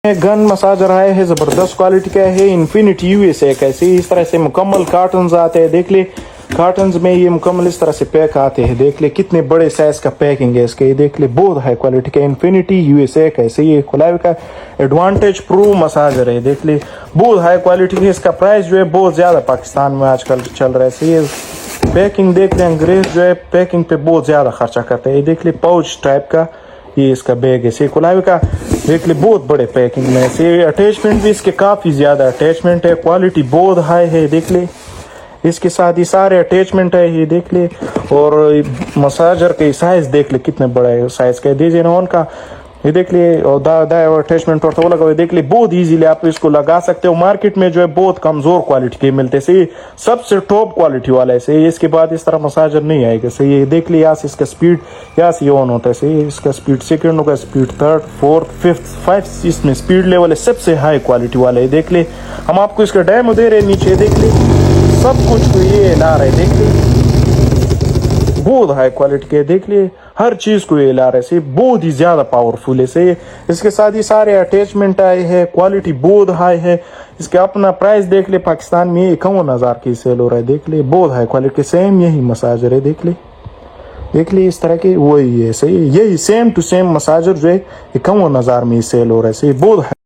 Gun massager आए हैं, जबरदस्त क्वालिटी का है, इन्फिनिटी यूएसए का है। इस तरह से मुकम्मल कार्टन आते हैं, देख ले कार्टन में ये मुकम्मल इस तरह से पैक आते हैं। देख ले कितने बड़े साइज का पैकिंग है इसके, देख ले बहुत हाई क्वालिटी का इन्फिनिटी यूएसए का है। ये खुलावे का एडवांटेज प्रो मसाजर है, देख ले बहुत हाई क्वालिटी है। इसका प्राइस जो है बहुत ज्यादा पाकिस्तान में आजकल चल रहा है। ये पैकिंग देख ले, अंग्रेज जो है पैकिंग पे बहुत ज्यादा खर्चा करते हैं। देख ले पाउच टाइप का ये इसका बैग है, से कुलावे का देख ले बहुत बड़े पैकिंग में से। अटैचमेंट भी इसके काफी ज्यादा अटैचमेंट है, क्वालिटी बहुत हाई है। देख ले इसके साथ ही सारे अटैचमेंट है, ये देख ले। और मसाजर के साइज देख ले कितने बड़ा है साइज का, दीजिए ना उनका ये देख लिए। और दाएं अटैचमेंट और तो लगा हुआ देख ले, बहुत इजीली आप इसको लगा सकते हो। मार्केट में जो है बहुत कमजोर क्वालिटी के मिलते हैं, सबसे टॉप क्वालिटी वाला है। सही इसके बाद इस तरह मसाजर नहीं आएगा। सही ये देख लिया, यहाँ से इसका स्पीड यहाँ से ऑन होता है। सही इसका स्पीड सेकंड होगा, speed third fourth fifth five, इसमें स्पीड लेवल है सबसे हाई क्वालिटी वाला है। देख ले हम आपको इसका डेमो दे रहे हैं, नीचे देख ले सब कुछ ये ला रहे, देख ले बहुत हाई क्वालिटी के, देख लिए हर चीज को ये ला रहे से, बहुत ही ज्यादा पावरफुल है। सही इसके साथ ही सारे अटैचमेंट आए हैं, क्वालिटी बहुत हाई है। इसके अपना प्राइस देख ले, पाकिस्तान में 51,000 की सेल हो रहा है। देख ले बहुत हाई क्वालिटी, सेम यही मसाजर है, देख ले इस तरह के वही है। सही यही सेम टू सेम मसाजर जो है 51,000 में सेल हो रहा है। सही बहुत